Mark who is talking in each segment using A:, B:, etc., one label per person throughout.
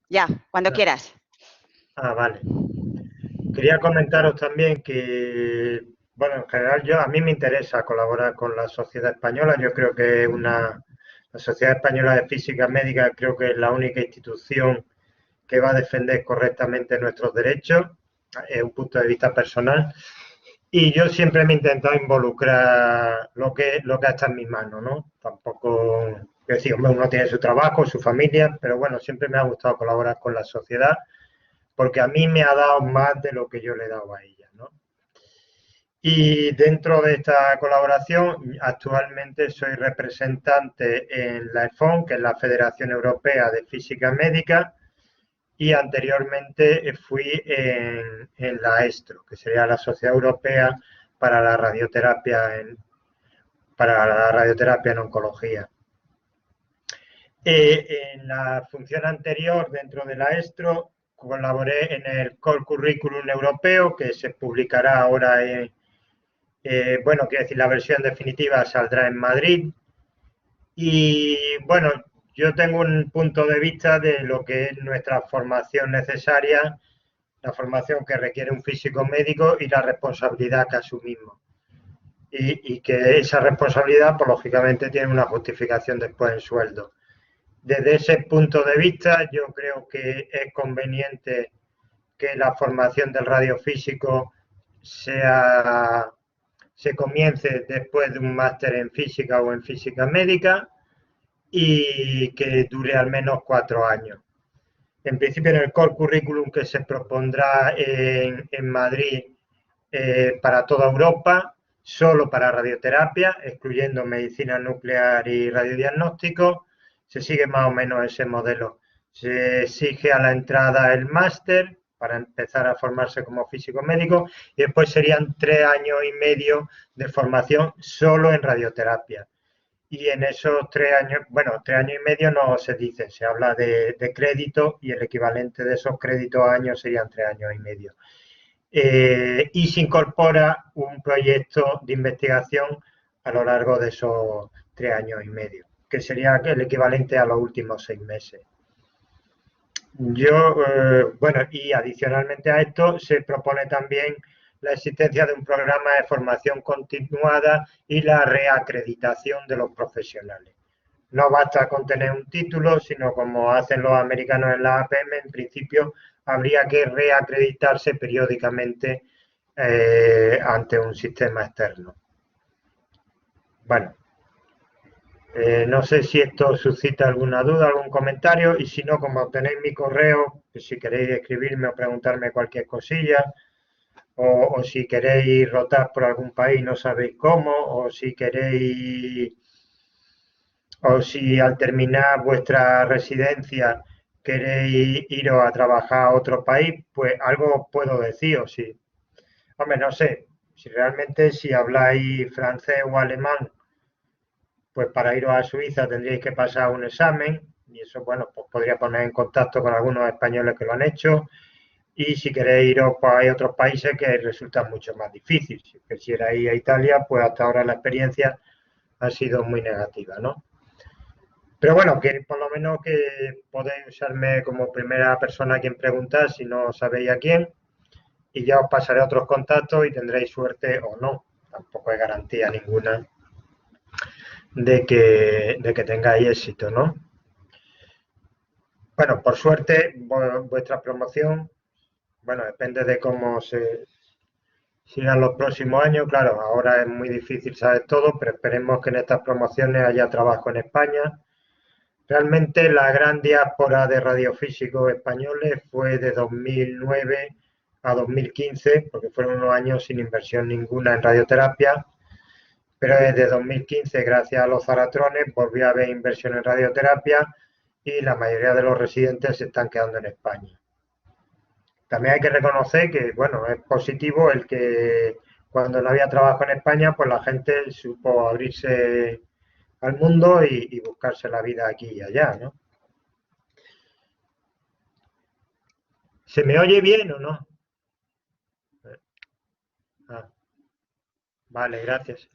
A: Ya, cuando quieras.
B: Vale. Quería comentaros también que, bueno, en general a mí me interesa colaborar con la Sociedad Española. Yo creo que la Sociedad Española de Física Médica creo que es la única institución que va a defender correctamente nuestros derechos, es un punto de vista personal. Y yo siempre me he intentado involucrar lo que está en mis manos, ¿no? Tampoco, es decir, hombre, uno tiene su trabajo, su familia, pero bueno, siempre me ha gustado colaborar con la sociedad porque a mí me ha dado más de lo que yo le he dado a ella, ¿no? Y dentro de esta colaboración, actualmente soy representante en la EFON, que es la Federación Europea de Física Médica, y anteriormente fui en la ESTRO, que sería la Sociedad Europea para la radioterapia en oncología. En la función anterior, dentro de la ESTRO, colaboré en el Core Curriculum Europeo, que se publicará ahora bueno, quiero decir, la versión definitiva saldrá en Madrid. Y bueno, yo tengo un punto de vista de lo que es nuestra formación necesaria, la formación que requiere un físico médico y la responsabilidad que asumimos. Y que esa responsabilidad, pues lógicamente, tiene una justificación después en sueldo. Desde ese punto de vista, yo creo que es conveniente que la formación del radiofísico se comience después de un máster en física o en física médica y que dure al menos 4 años. En principio, en el core curriculum que se propondrá en Madrid para toda Europa, solo para radioterapia, excluyendo medicina nuclear y radiodiagnóstico, se sigue más o menos ese modelo. Se exige a la entrada el máster para empezar a formarse como físico médico y después serían 3 años y medio de formación solo en radioterapia. Y en esos 3 años, bueno, 3 años y medio no se dice, se habla de crédito y el equivalente de esos créditos a años serían 3 años y medio. Y se incorpora un proyecto de investigación a lo largo de esos 3 años y medio, que sería el equivalente a los últimos 6 meses. Bueno, y adicionalmente a esto se propone también la existencia de un programa de formación continuada y la reacreditación de los profesionales. No basta con tener un título, sino como hacen los americanos en la APM, en principio habría que reacreditarse periódicamente ante un sistema externo. Bueno, no sé si esto suscita alguna duda, algún comentario, y si no, como tenéis mi correo, pues si queréis escribirme o preguntarme cualquier cosilla, o si queréis rotar por algún país no sabéis cómo, o si al terminar vuestra residencia queréis iros a trabajar a otro país, pues algo puedo deciros, sí. Hombre, no sé, si habláis francés o alemán, pues para iros a Suiza tendríais que pasar un examen y eso, bueno, pues podría poner en contacto con algunos españoles que lo han hecho. Y si queréis iros, pues hay otros países que resultan mucho más difíciles. Si quisierais ir a Italia, pues hasta ahora la experiencia ha sido muy negativa, ¿no? Pero bueno, que por lo menos que podéis usarme como primera persona a quien preguntar si no sabéis a quién y ya os pasaré otros contactos y tendréis suerte o no. Tampoco hay garantía ninguna de que tengáis éxito, ¿no? Bueno, por suerte, vuestra promoción, bueno, depende de cómo se sigan los próximos años. Claro, ahora es muy difícil saber todo, pero esperemos que en estas promociones haya trabajo en España. Realmente la gran diáspora de radiofísicos españoles fue de 2009 a 2015, porque fueron unos años sin inversión ninguna en radioterapia, pero desde 2015, gracias a los zaratrones, volvió a haber inversión en radioterapia y la mayoría de los residentes se están quedando en España. También hay que reconocer que, bueno, es positivo el que cuando no había trabajo en España, pues la gente supo abrirse al mundo y buscarse la vida aquí y allá, ¿no? ¿Se me oye bien o no? Ah, vale, gracias.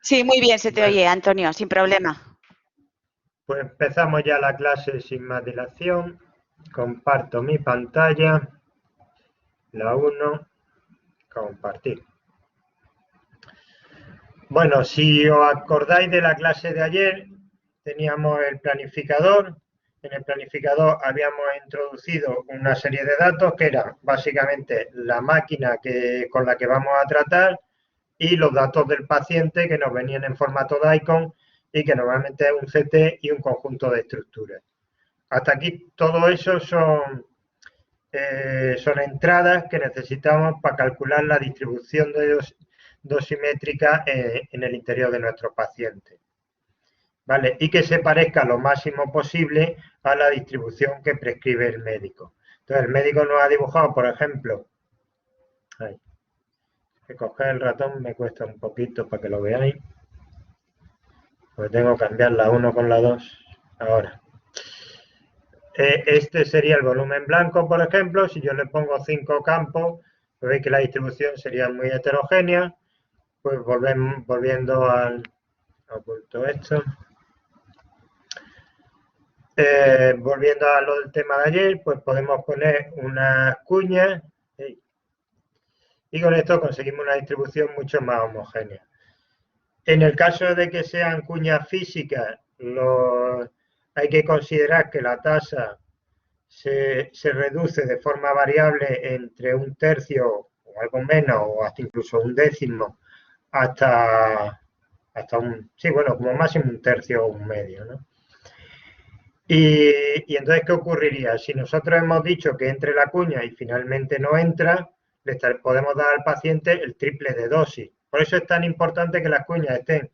A: Sí, muy bien, se te
B: Vale,
A: oye, Antonio, sin problema.
B: pues empezamos ya la clase sin más dilación. Comparto mi pantalla. La 1, compartir. Bueno, si os acordáis de la clase de ayer, teníamos el planificador. En el planificador habíamos introducido una serie de datos que era básicamente la máquina con la que vamos a tratar y los datos del paciente que nos venían en formato DICOM y que normalmente es un CT y un conjunto de estructuras. Hasta aquí todo eso son entradas que necesitamos para calcular la distribución dosimétrica en el interior de nuestro paciente. ¿Vale? Y que se parezca lo máximo posible a la distribución que prescribe el médico. Entonces, el médico nos ha dibujado, por ejemplo, que coger el ratón me cuesta un poquito para que lo veáis, pues tengo que cambiar la 1 con la 2 ahora. Este sería el volumen blanco, por ejemplo. Si yo le pongo 5 campos, veis que la distribución sería muy heterogénea. Pues volviendo al oculto esto. Volviendo a lo del tema de ayer, pues podemos poner unas cuñas y con esto conseguimos una distribución mucho más homogénea. En el caso de que sean cuñas físicas, hay que considerar que la tasa se reduce de forma variable entre 1/3 o algo menos, o hasta incluso 1/10, hasta como máximo 1/3 o 1/2, ¿no? Y entonces, ¿qué ocurriría? Si nosotros hemos dicho que entre la cuña y finalmente no entra, podemos dar al paciente el triple de dosis. Por eso es tan importante que las cuñas estén,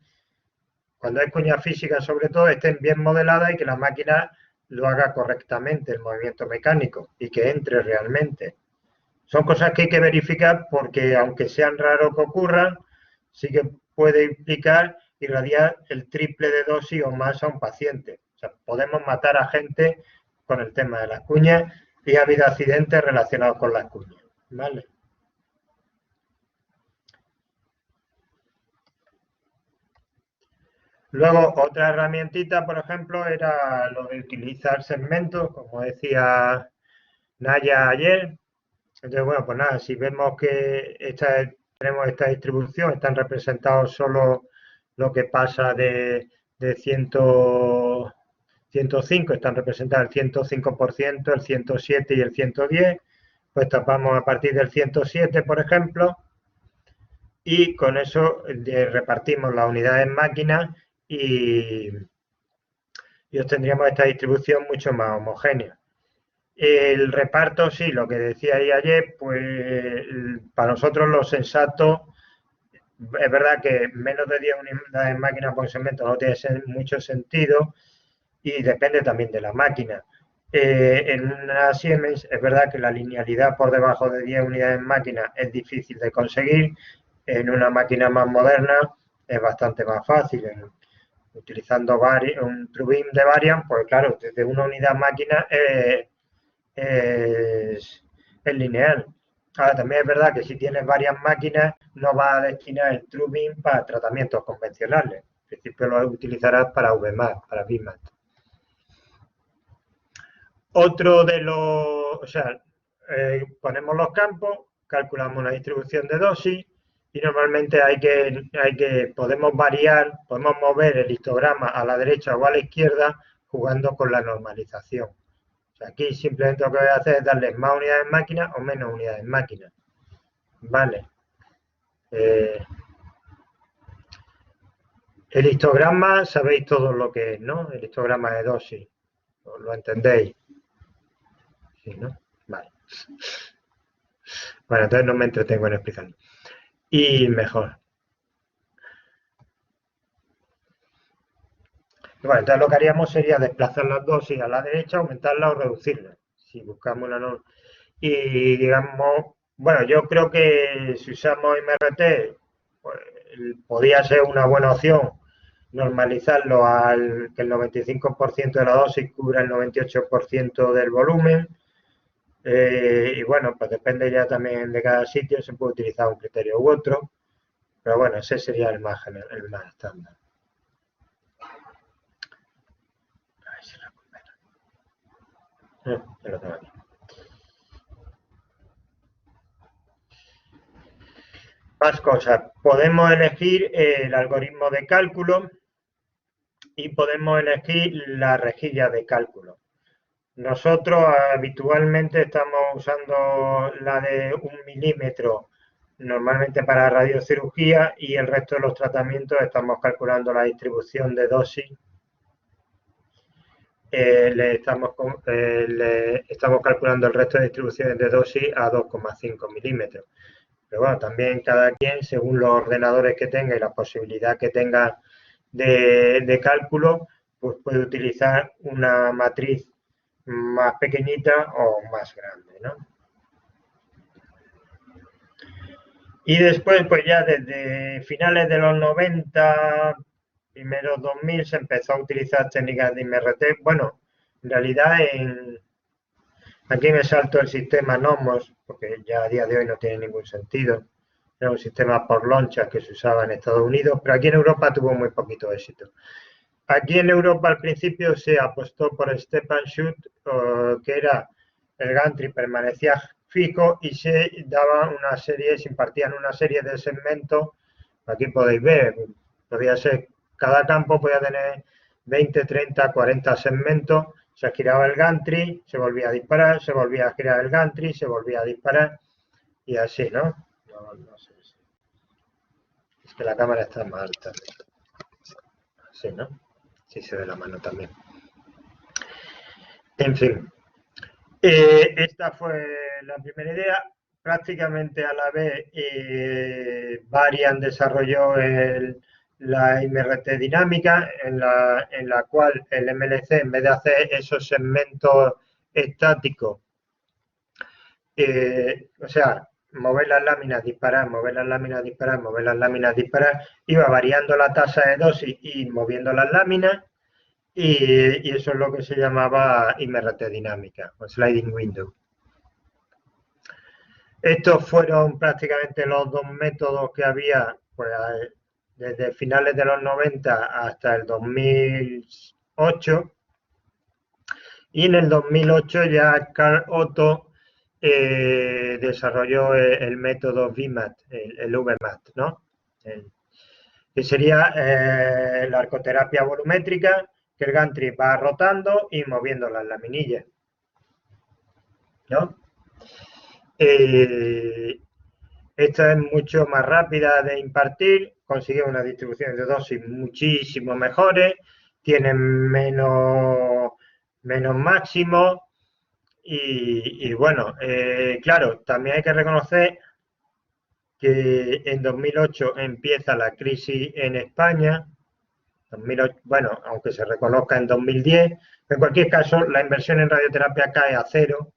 B: cuando hay cuñas físicas sobre todo, estén bien modeladas y que la máquina lo haga correctamente, el movimiento mecánico, y que entre realmente. Son cosas que hay que verificar porque, aunque sean raros que ocurran, sí que puede implicar irradiar el triple de dosis o más a un paciente. O sea, podemos matar a gente con el tema de las cuñas y ha habido accidentes relacionados con las cuñas. ¿Vale? Luego, otra herramientita, por ejemplo, era lo de utilizar segmentos, como decía Naya ayer. Entonces, bueno, pues nada, si vemos que tenemos esta distribución, están representados solo lo que pasa de 105, están representados el 105%, el 107 y el 110, pues tapamos a partir del 107, por ejemplo, y con eso repartimos las unidades en máquinas y obtendríamos esta distribución mucho más homogénea. El reparto, sí, lo que decía ahí ayer, pues para nosotros lo sensato, es verdad que menos de 10 unidades en máquina por segmento no tiene mucho sentido y depende también de la máquina. En una Siemens es verdad que la linealidad por debajo de 10 unidades en máquina es difícil de conseguir. En una máquina más moderna es bastante más fácil. Utilizando un TrueBeam de Variant, pues claro, desde una unidad máquina es lineal. Ahora, también es verdad que si tienes varias máquinas, no vas a destinar el TrueBeam para tratamientos convencionales. En principio lo utilizarás para VMAT, para VMAT. Otro de los, ponemos los campos, calculamos una distribución de dosis y normalmente podemos variar, podemos mover el histograma a la derecha o a la izquierda jugando con la normalización. Aquí simplemente lo que voy a hacer es darle más unidades en máquina o menos unidades en máquina. Vale. El histograma, sabéis todo lo que es, ¿no? El histograma de dosis. ¿Lo entendéis? Sí, ¿no? Vale. Bueno, entonces no me entretengo en explicarlo. Y mejor. Bueno, entonces lo que haríamos sería desplazar las dosis a la derecha, aumentarla o reducirla. Si buscamos una norma. Y digamos, bueno, yo creo que si usamos MRT, pues, podría ser una buena opción normalizarlo al que el 95% de la dosis cubra el 98% del volumen. Y bueno, pues depende ya también de cada sitio, se puede utilizar un criterio u otro, pero bueno, ese sería el más estándar. A ver si recupera. Ya lo tengo aquí. Más cosas. Podemos elegir el algoritmo de cálculo y podemos elegir la rejilla de cálculo. Nosotros habitualmente estamos usando la de 1 milímetro, normalmente para radiocirugía, y el resto de los tratamientos estamos calculando la distribución de dosis. Estamos calculando el resto de distribuciones de dosis a 2,5 milímetros. Pero bueno, también cada quien, según los ordenadores que tenga y la posibilidad que tenga de cálculo, pues puede utilizar una matriz más pequeñita o más grande, ¿no? Y después, pues ya desde finales de los 90, primeros 2000, se empezó a utilizar técnicas de IMRT. Bueno, en realidad aquí me salto el sistema NOMOS, porque ya a día de hoy no tiene ningún sentido. Era un sistema por lonchas que se usaba en Estados Unidos, pero aquí en Europa tuvo muy poquito éxito. Aquí en Europa al principio se apostó por Step and Shoot, que era el gantry permanecía fijo y se daba una serie, se impartían una serie de segmentos. Aquí podéis ver, podía ser, cada campo podía tener 20, 30, 40 segmentos. Se giraba el gantry, se volvía a disparar, se volvía a girar el gantry, se volvía a disparar y así, ¿no? No sé si. Es que la cámara está más alta. Así, ¿no? Sí se ve la mano también. En fin, esta fue la primera idea. Prácticamente a la vez, Varian desarrolló la IMRT dinámica, en la cual el MLC, en vez de hacer esos segmentos estáticos, o sea, mover las láminas, disparar, mover las láminas, disparar, mover las láminas, disparar, iba variando la tasa de dosis y moviendo las láminas, y eso es lo que se llamaba IMRT dinámica, o sliding window. Estos fueron prácticamente los dos métodos que había, pues, desde finales de los 90 hasta el 2008. Y en el 2008 ya Carl Otto desarrolló el método VMAT, el VMAT, ¿no? Que sería la arcoterapia volumétrica, que el gantry va rotando y moviendo las laminillas, ¿no? Esta es mucho más rápida de impartir, consigue unas distribuciones de dosis muchísimo mejores, tienen menos máximo y bueno, claro, también hay que reconocer que en 2008 empieza la crisis en España, 2008, bueno, aunque se reconozca en 2010, en cualquier caso la inversión en radioterapia cae a cero.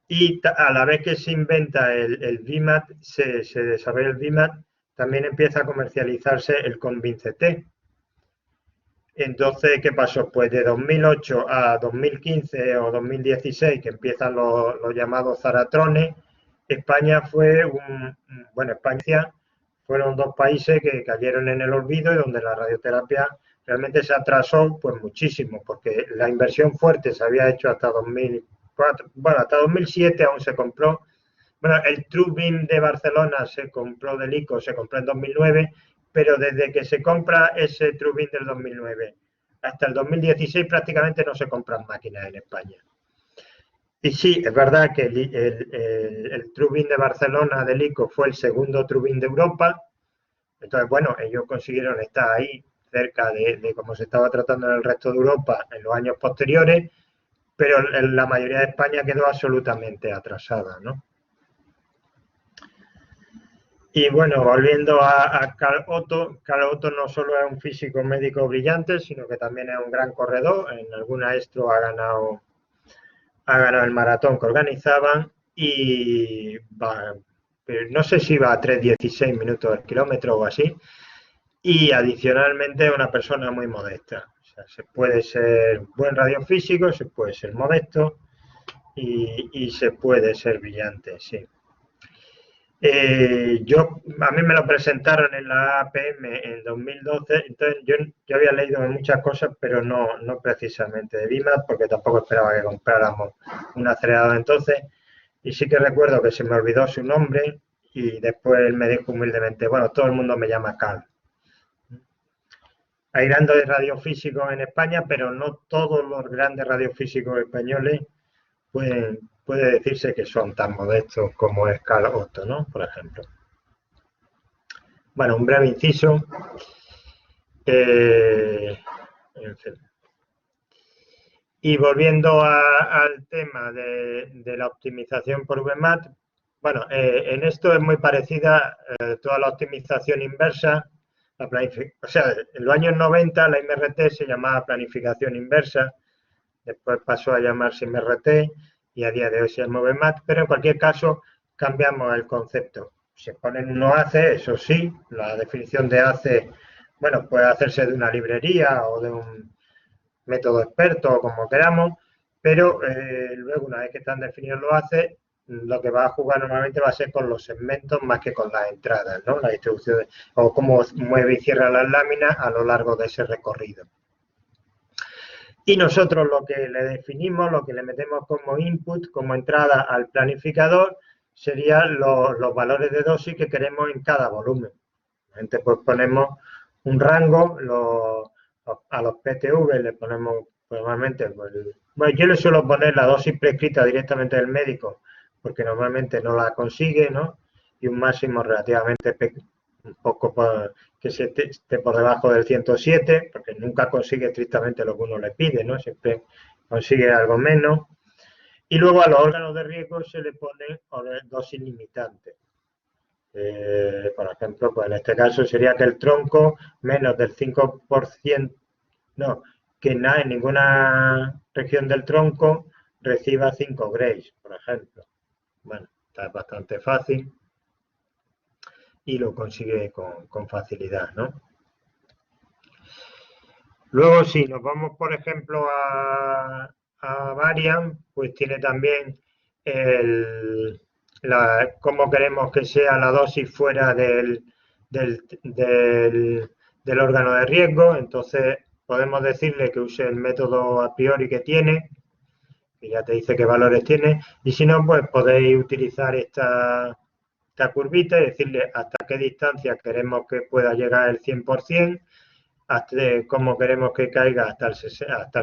B: Y a la vez que se inventa el VMAT, se desarrolla el VMAT, también empieza a comercializarse el Convince-T. Entonces, ¿qué pasó? Pues de 2008 a 2015 o 2016, que empiezan los llamados zaratrones, España fue España fueron dos países que cayeron en el olvido y donde la radioterapia realmente se atrasó pues muchísimo, porque la inversión fuerte se había hecho hasta 2004, bueno, hasta 2007 aún se compró. Bueno, el TrueBeam de Barcelona se compró del ICO, se compró en 2009, pero desde que se compra ese TrueBeam del 2009 hasta el 2016 prácticamente no se compran máquinas en España. Y sí, es verdad que el TrueBeam de Barcelona del ICO fue el segundo TrueBeam de Europa. Entonces, bueno, ellos consiguieron estar ahí cerca de cómo se estaba tratando en el resto de Europa en los años posteriores, pero la mayoría de España quedó absolutamente atrasada, ¿no? Y bueno, volviendo a Carl Otto no solo es un físico médico brillante, sino que también es un gran corredor. En alguna Extro ha ganado el maratón que organizaban y no sé si va a 3:16 minutos el kilómetro o así. Y adicionalmente es una persona muy modesta. O sea, se puede ser buen radiofísico, se puede ser modesto y se puede ser brillante, sí. A mí me lo presentaron en la APM en 2012, entonces yo había leído muchas cosas, pero no precisamente de BIMAP, porque tampoco esperaba que compráramos un acelerador entonces, y sí que recuerdo que se me olvidó su nombre y después él me dijo humildemente, bueno, todo el mundo me llama Carl. Hay grandes radiofísicos en España, pero no todos los grandes radiofísicos españoles puede decirse que son tan modestos como es Carl Otto, ¿no? Por ejemplo. Bueno, un breve inciso. En fin. Y volviendo al tema de la optimización por VMAT, bueno, en esto es muy parecida toda la optimización inversa. O sea, en los años 90 la MRT se llamaba planificación inversa, después pasó a llamarse MRT y a día de hoy se llama VMAT, pero en cualquier caso cambiamos el concepto. Se ponen unos ACE, eso sí, la definición de ACE, bueno, puede hacerse de una librería o de un método experto o como queramos, pero luego una vez que están definidos los ACE, lo que va a jugar normalmente va a ser con los segmentos más que con las entradas, ¿no? La distribución o cómo mueve y cierra las láminas a lo largo de ese recorrido. Y nosotros lo que le definimos, lo que le metemos como input, como entrada al planificador, serían los valores de dosis que queremos en cada volumen. Entonces, pues ponemos un rango, a los PTV le ponemos normalmente, bueno, yo le suelo poner la dosis prescrita directamente del médico, porque normalmente no la consigue, ¿no? Y un máximo relativamente un poco que esté por debajo del 107, porque nunca consigue estrictamente lo que uno le pide, ¿no? Siempre consigue algo menos. Y luego a los órganos de riesgo se le pone dosis limitantes. Por ejemplo, pues en este caso sería que el tronco menos del 5%, no, que en ninguna región del tronco reciba 5 grays, por ejemplo. Bueno, está bastante fácil y lo consigue con facilidad, ¿no? Luego, si nos vamos, por ejemplo, a Variant, pues tiene también cómo queremos que sea la dosis fuera del órgano de riesgo. Entonces, podemos decirle que use el método a priori que tiene, que ya te dice qué valores tiene, y si no, pues podéis utilizar esta curvita y decirle hasta qué distancia queremos que pueda llegar el 100%, hasta cómo queremos que caiga hasta el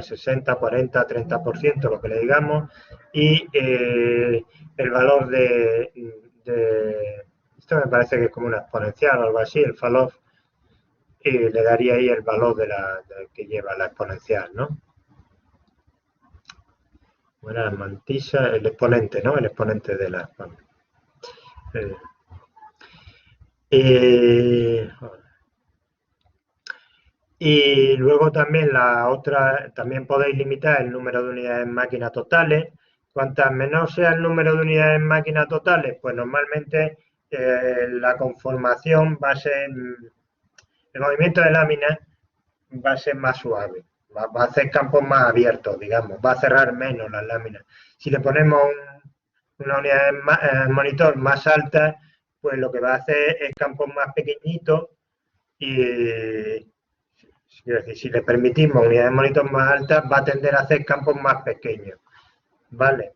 B: 60, 40, 30%, lo que le digamos, y el valor esto me parece que es como una exponencial o algo así, el falloff, y le daría ahí el valor que lleva la exponencial, ¿no? Bueno, la mantisa, el exponente, ¿no? El exponente de la... y luego también también podéis limitar el número de unidades en máquina totales. Cuantas menor sea el número de unidades en máquina totales, pues normalmente la conformación va a ser, el movimiento de láminas va a ser más suave, va a hacer campos más abiertos, digamos, va a cerrar menos las láminas. Si le ponemos una unidad en monitor más alta, pues lo que va a hacer es campos más pequeñitos y quiero decir, si le permitimos unidades de monitor más altas, va a tender a hacer campos más pequeños, ¿vale?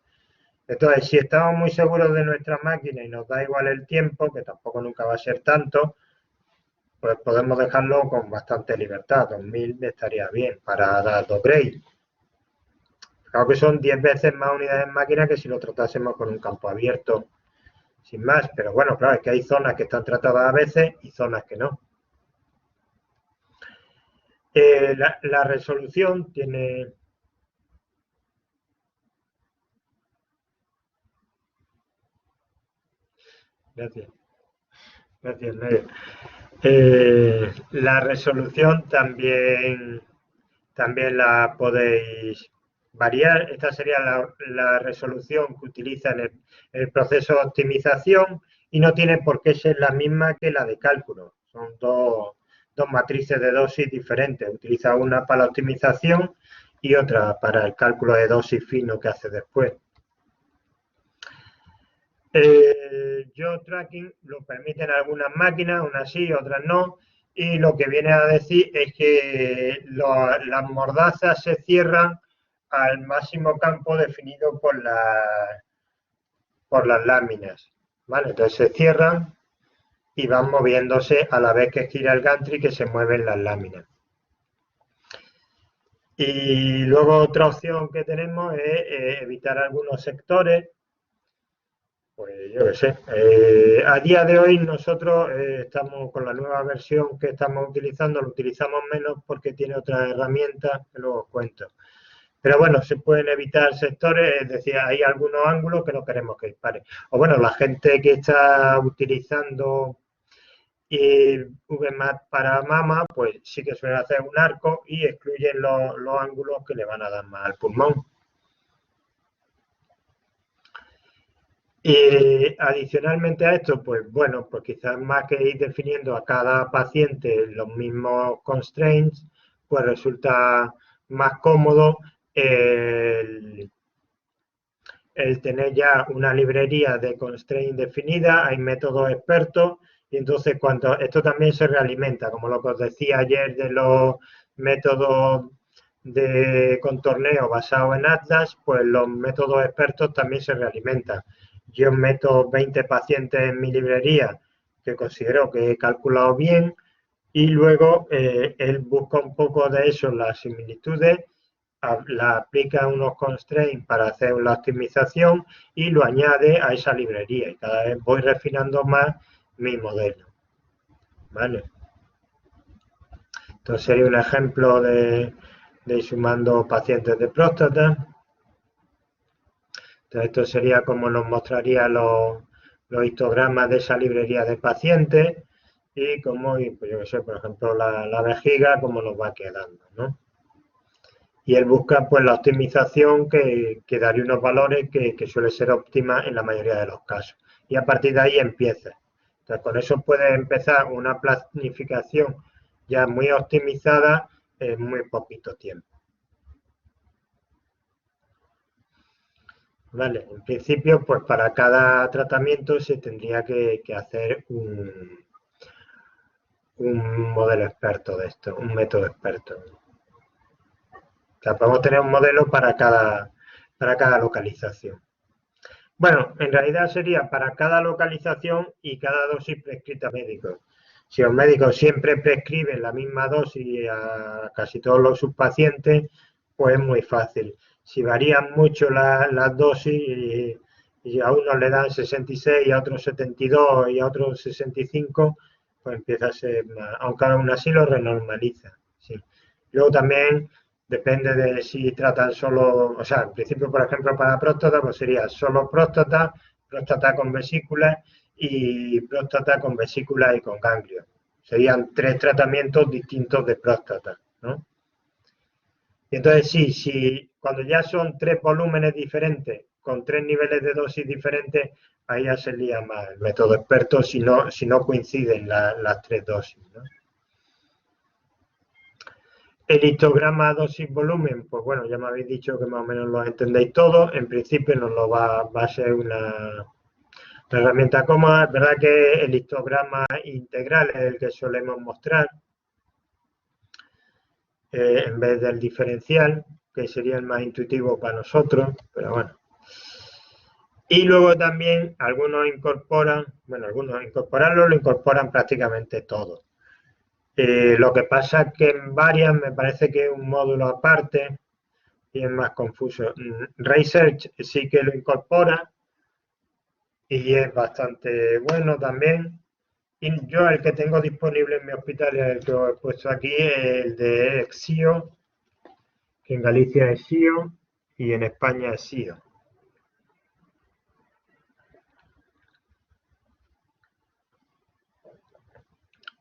B: Entonces, si estamos muy seguros de nuestra máquina y nos da igual el tiempo, que tampoco nunca va a ser tanto, pues podemos dejarlo con bastante libertad. 2000 estaría bien para dar 2 grays. Claro que son 10 veces más unidades en máquina que si lo tratásemos con un campo abierto, sin más. Pero bueno, claro, es que hay zonas que están tratadas a veces y zonas que no. La resolución tiene... Gracias. Gracias, Nadia. La resolución también la podéis variar. Esta sería la resolución que utiliza en el proceso de optimización y no tiene por qué ser la misma que la de cálculo. Son dos matrices de dosis diferentes. Utiliza una para la optimización y otra para el cálculo de dosis fino que hace después. Jaw tracking lo permiten algunas máquinas, unas sí, otras no, y lo que viene a decir es que las mordazas se cierran al máximo campo definido por las láminas, ¿vale? Entonces se cierran y van moviéndose a la vez que gira el gantry, que se mueven las láminas. Y luego otra opción que tenemos es evitar algunos sectores. Pues yo qué sé. A día de hoy nosotros estamos con la nueva versión que estamos utilizando, lo utilizamos menos porque tiene otras herramientas que luego os cuento. Pero bueno, se pueden evitar sectores, es decir, hay algunos ángulos que no queremos que dispare. O bueno, la gente que está utilizando VMAT para mama, pues sí que suelen hacer un arco y excluyen los ángulos que le van a dar más al pulmón. Y adicionalmente a esto, pues bueno, pues quizás más que ir definiendo a cada paciente los mismos constraints, pues resulta más cómodo el tener ya una librería de constraints definida, hay métodos expertos, y entonces cuando esto también se realimenta, como lo que os decía ayer de los métodos de contorneo basados en Atlas, pues los métodos expertos también se realimentan. Yo meto 20 pacientes en mi librería que considero que he calculado bien y luego él busca un poco de eso, las similitudes, la aplica unos constraints para hacer la optimización y lo añade a esa librería y cada vez voy refinando más mi modelo. ¿Vale? Entonces sería un ejemplo de ir sumando pacientes de próstata. Entonces esto sería como nos mostraría los histogramas de esa librería de pacientes y como, pues yo qué sé, por ejemplo, la vejiga, cómo nos va quedando, ¿no? Y él busca pues la optimización que daría unos valores que suele ser óptima en la mayoría de los casos. Y a partir de ahí empieza. Entonces con eso puedes empezar una planificación ya muy optimizada en muy poquito tiempo. Vale, en principio, pues para cada tratamiento se tendría que hacer un modelo experto de esto, un método experto. O sea, podemos tener un modelo para cada localización. Bueno, en realidad sería para cada localización y cada dosis prescrita médico. Si los médicos siempre prescriben la misma dosis a casi todos sus pacientes, pues es muy fácil. Si varían mucho las dosis y a unos le dan 66 y a otros 72 y a otros 65, pues empieza a ser más, aunque aún así lo renormaliza. Sí. Luego también depende de si tratan solo, o sea, en principio, por ejemplo, para próstata, pues sería solo próstata, próstata con vesículas y próstata con vesículas y con ganglios. Serían 3 tratamientos distintos de próstata, ¿no? Y entonces sí, cuando ya son 3 volúmenes diferentes, con 3 niveles de dosis diferentes, ahí ya sería más el método experto si no coinciden las 3 dosis, ¿no? El histograma dosis-volumen, pues bueno, ya me habéis dicho que más o menos lo entendéis todo. En principio nos lo va a ser una herramienta cómoda. Es verdad que el histograma integral es el que solemos mostrar en vez del diferencial, que sería el más intuitivo para nosotros, pero bueno. Y luego también algunos incorporan, bueno, algunos incorporarlo lo incorporan prácticamente todo. Lo que pasa es que en varias me parece que es un módulo aparte y es más confuso. Research sí que lo incorpora y es bastante bueno también. Y yo el que tengo disponible en mi hospital, el que os he puesto aquí, es el de XIO, que en Galicia es SIO y en España es SIO.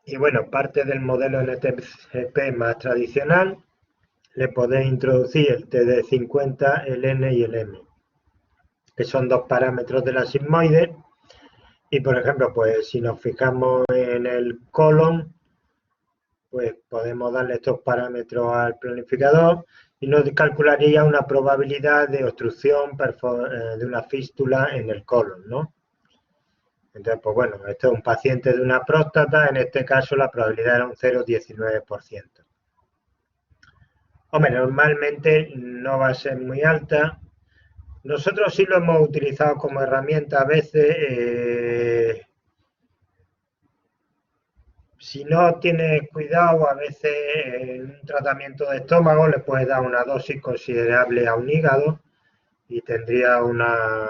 B: Y bueno, parte del modelo NTP más tradicional, le podéis introducir el TD50, el N y el M, que son 2 parámetros de la sigmoide. Y por ejemplo, pues si nos fijamos en el colon, pues podemos darle estos parámetros al planificador y nos calcularía una probabilidad de obstrucción de una fístula en el colon, ¿no? Entonces, pues bueno, esto es un paciente de una próstata, en este caso la probabilidad era un 0,19%. Hombre, normalmente no va a ser muy alta. Nosotros sí lo hemos utilizado como herramienta a veces. Si no tienes cuidado, a veces en un tratamiento de estómago le puedes dar una dosis considerable a un hígado y tendría una...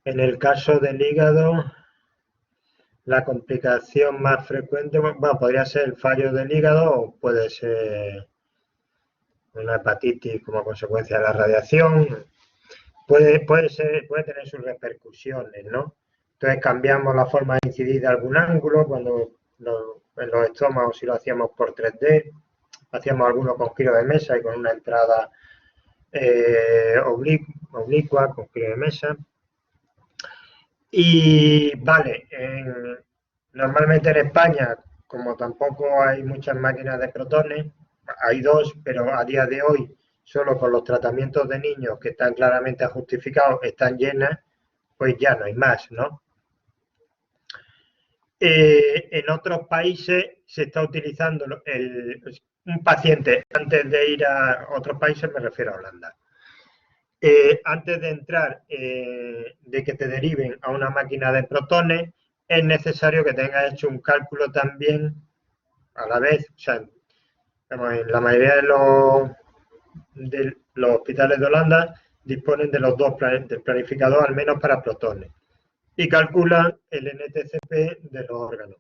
B: En el caso del hígado, la complicación más frecuente, bueno, podría ser el fallo del hígado o puede ser una hepatitis como consecuencia de la radiación. Puede tener sus repercusiones, ¿no? Entonces cambiamos la forma de incidir de algún ángulo, cuando en los estómagos si lo hacíamos por 3D, hacíamos algunos con giro de mesa y con una entrada oblicua, con giro de mesa. Y vale, normalmente en España, como tampoco hay muchas máquinas de protones, hay dos, pero a día de hoy, solo con los tratamientos de niños que están claramente justificados, están llenas, pues ya no hay más, ¿no? En otros países se está utilizando un paciente, antes de ir a otros países, me refiero a Holanda. Antes de entrar, de que te deriven a una máquina de protones, es necesario que tengas hecho un cálculo también a la vez. O sea, en la mayoría de los hospitales de Holanda disponen de los dos planificadores, al menos para protones, y calculan el NTCP de los órganos.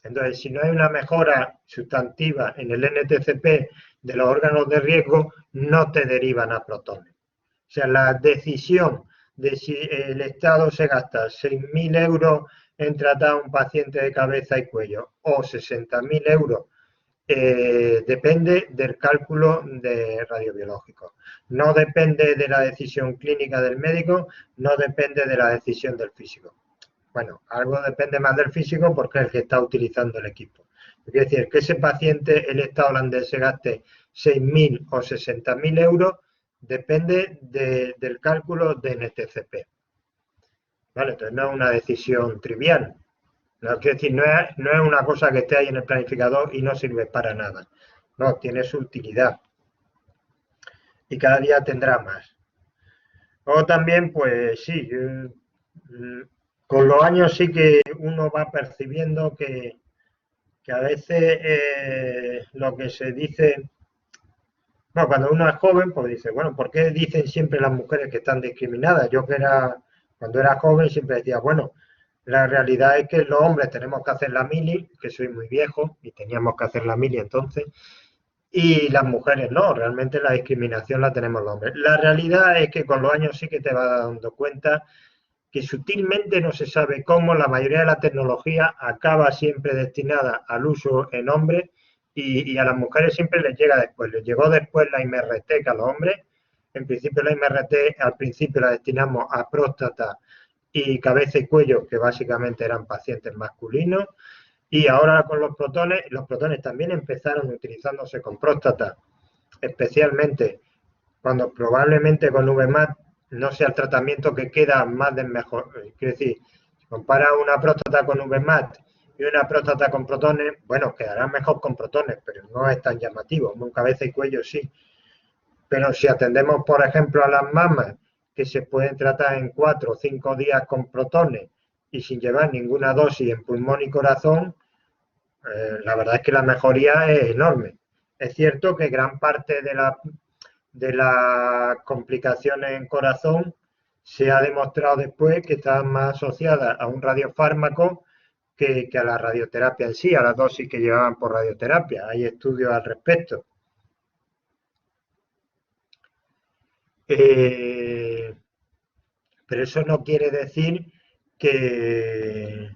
B: Entonces, si no hay una mejora sustantiva en el NTCP de los órganos de riesgo, no te derivan a protones. O sea, la decisión de si el Estado se gasta 6.000 euros en tratar a un paciente de cabeza y cuello o 60.000 euros depende del cálculo de radiobiológico. No depende de la decisión clínica del médico, no depende de la decisión del físico. Bueno, algo depende más del físico porque es el que está utilizando el equipo. Quiere decir que ese paciente, el Estado holandés, se gaste 6.000 o 60.000 euros, depende del cálculo de NTCP. ¿Vale? Entonces no es una decisión trivial. No, quiero decir, no es una cosa que esté ahí en el planificador y no sirve para nada. No, tiene su utilidad. Y cada día tendrá más. Luego también, pues sí, con los años sí que uno va percibiendo que a veces lo que se dice, bueno, cuando uno es joven, pues dice, bueno, ¿por qué dicen siempre las mujeres que están discriminadas? Yo cuando era joven siempre decía, bueno, la realidad es que los hombres tenemos que hacer la mili, que soy muy viejo y teníamos que hacer la mili entonces, y las mujeres no, realmente la discriminación la tenemos los hombres. La realidad es que con los años sí que te vas dando cuenta que sutilmente no se sabe cómo la mayoría de la tecnología acaba siempre destinada al uso en hombres y a las mujeres siempre les llega después. Les llegó después la MRT que a los hombres. En principio la MRT al principio la destinamos a próstata y cabeza y cuello, que básicamente eran pacientes masculinos. Y ahora con los protones también empezaron utilizándose con próstata, especialmente cuando probablemente con VMAT no sea el tratamiento que queda más de mejor. Quiero decir, si compara una próstata con VMAT y una próstata con protones, bueno, quedará mejor con protones, pero no es tan llamativo. Con cabeza y cuello sí. Pero si atendemos, por ejemplo, a las mamas, que se pueden tratar en 4 o 5 días con protones y sin llevar ninguna dosis en pulmón y corazón, la verdad es que la mejoría es enorme. Es cierto que gran parte de las complicaciones en corazón se ha demostrado después que están más asociadas a un radiofármaco que a la radioterapia en sí, a la dosis que llevaban por radioterapia. Hay estudios al respecto. Pero eso no quiere decir que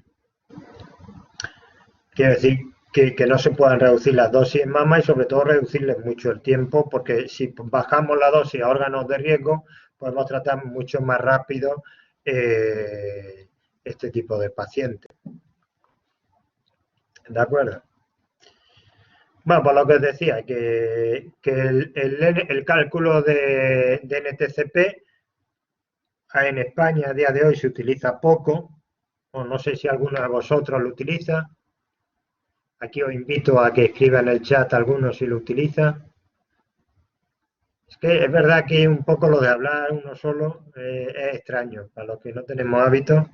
B: no se puedan reducir las dosis en mama y sobre todo reducirles mucho el tiempo, porque si bajamos la dosis a órganos de riesgo, podemos tratar mucho más rápido este tipo de pacientes. ¿De acuerdo? Bueno, por lo que os decía, que el cálculo de NTCP en España a día de hoy se utiliza poco, o no sé si alguno de vosotros lo utiliza. Aquí os invito a que escriban en el chat algunos si lo utiliza. Es que es verdad que un poco lo de hablar uno solo es extraño, para los que no tenemos hábitos.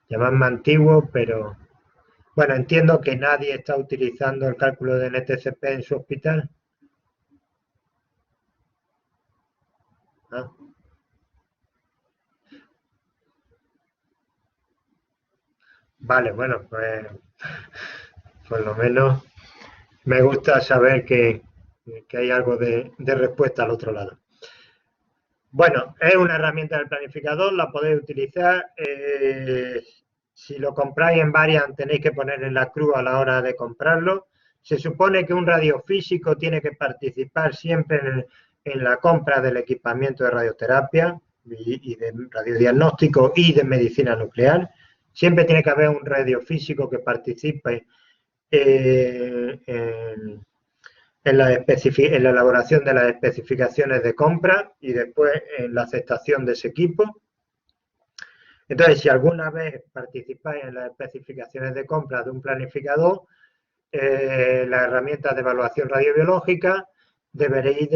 B: Llamarme antiguo, pero bueno, entiendo que nadie está utilizando el cálculo de NTCP en su hospital. ¿No? Vale, bueno, pues por lo menos me gusta saber que hay algo de respuesta al otro lado. Bueno, es una herramienta del planificador, la podéis utilizar. Si lo compráis en Variant tenéis que poner en la cruz a la hora de comprarlo. Se supone que un radiofísico tiene que participar siempre en la compra del equipamiento de radioterapia y de radiodiagnóstico y de medicina nuclear. Siempre tiene que haber un radiofísico que participe en la elaboración de las especificaciones de compra y después en la aceptación de ese equipo. Entonces, si alguna vez participáis en las especificaciones de compra de un planificador, las herramientas de evaluación radiobiológica deberéis,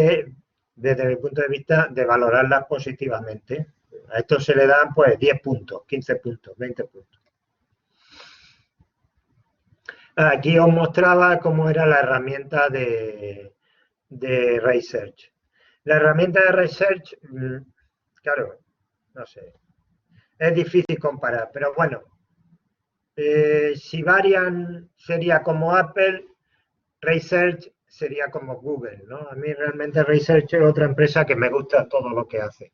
B: desde mi punto de vista, de valorarlas positivamente. A esto se le dan pues 10 puntos, 15 puntos, 20 puntos. Aquí os mostraba cómo era la herramienta de Research. La herramienta de Research, claro, no sé, es difícil comparar, pero bueno, si Varian sería como Apple, Research sería como Google, ¿no? A mí realmente Research es otra empresa que me gusta todo lo que hace,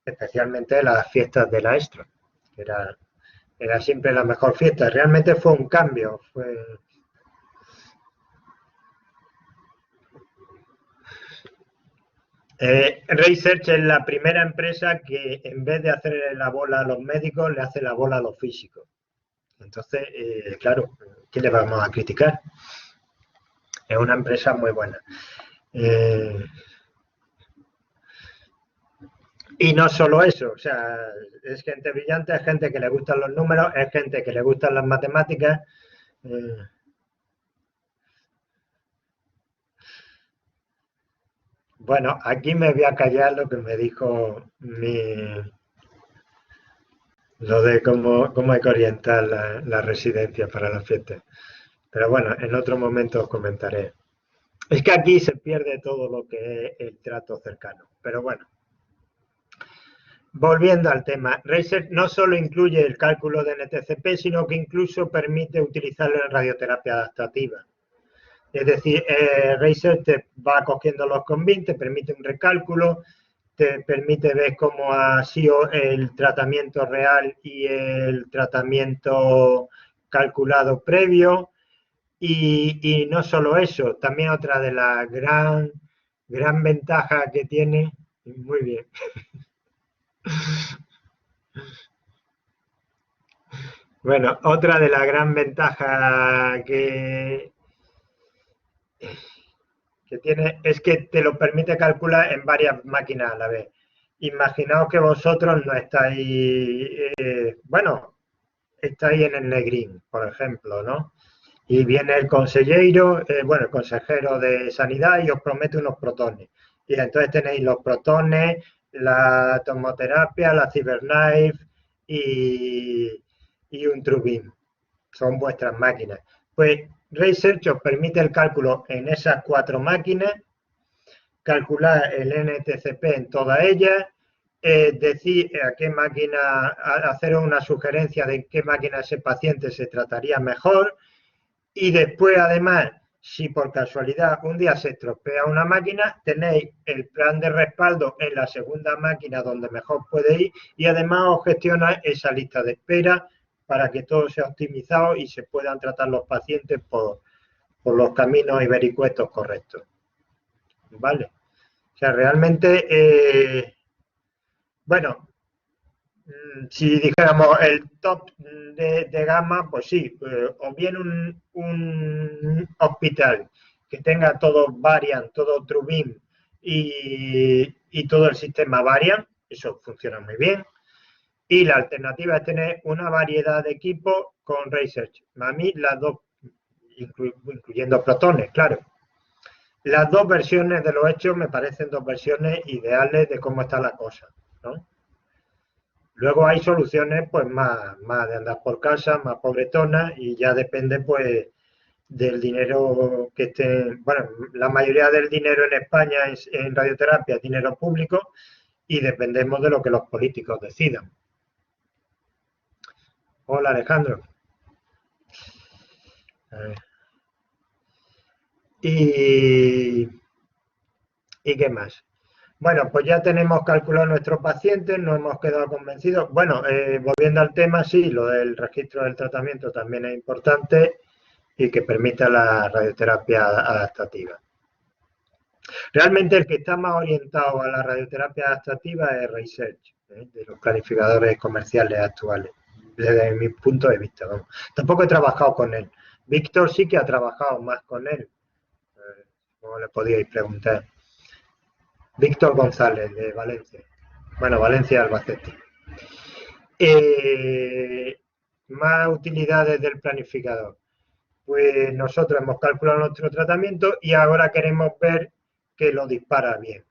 B: especialmente las fiestas de la Extra, que era siempre la mejor fiesta. Realmente fue un cambio, Research es la primera empresa que en vez de hacerle la bola a los médicos, le hace la bola a los físicos. Entonces, claro, ¿qué le vamos a criticar? Es una empresa muy buena. Y no solo eso, o sea, es gente brillante, es gente que le gustan los números, es gente que le gustan las matemáticas. Bueno, aquí me voy a callar lo que me dijo lo de cómo hay que orientar la residencia para las fiestas. Pero bueno, en otro momento os comentaré. Es que aquí se pierde todo lo que es el trato cercano. Pero bueno, volviendo al tema, Research no solo incluye el cálculo de NTCP, sino que incluso permite utilizarlo en radioterapia adaptativa. Es decir, Research te va cogiendo los combines, te permite un recálculo, te permite ver cómo ha sido el tratamiento real y el tratamiento calculado previo. Y no solo eso, también otra de las gran ventajas que tiene, muy bien. Bueno, otra de las gran ventajas que tiene es que te lo permite calcular en varias máquinas a la vez. Imaginaos que vosotros no estáis, bueno, estáis en el Negrín, por ejemplo, ¿no? Y viene el consejero, el consejero de Sanidad y os promete unos protones. Y entonces tenéis los protones, la tomoterapia, la CyberKnife y un TrueBeam. Son vuestras máquinas. Pues Research os permite el cálculo en esas 4 máquinas, calcular el NTCP en todas ellas, decir a qué máquina, hacer una sugerencia de en qué máquina ese paciente se trataría mejor. Y después, además, si por casualidad un día se estropea una máquina, tenéis el plan de respaldo en la segunda máquina donde mejor puede ir y además os gestiona esa lista de espera para que todo sea optimizado y se puedan tratar los pacientes por los caminos y vericuetos correctos. ¿Vale? O sea, realmente, bueno, si dijéramos el top de gama, pues sí, o bien un hospital que tenga todo Variant, todo TrueBeam y y todo el sistema Varian, eso funciona muy bien. Y la alternativa es tener una variedad de equipos con Research. A mí las dos, incluyendo Protones, claro. Las dos versiones de los hechos me parecen dos versiones ideales de cómo está la cosa, ¿no? Luego hay soluciones pues más de andar por casa, más pobretonas, y ya depende pues del dinero que esté. Bueno, la mayoría del dinero en España en radioterapia es dinero público y dependemos de lo que los políticos decidan. Hola, Alejandro. A ver. ¿Y qué más? Bueno, pues ya tenemos calculado nuestros pacientes, nos hemos quedado convencidos. Bueno, volviendo al tema, sí, lo del registro del tratamiento también es importante y que permita la radioterapia adaptativa. Realmente el que está más orientado a la radioterapia adaptativa es Research, de los planificadores comerciales actuales, desde mi punto de vista. Vamos. Tampoco he trabajado con él. Víctor sí que ha trabajado más con él, como le podíais preguntar. Víctor González, de Valencia. Bueno, Valencia, Albacete. Más utilidades del planificador. Pues nosotros hemos calculado nuestro tratamiento y ahora queremos ver que lo dispara bien.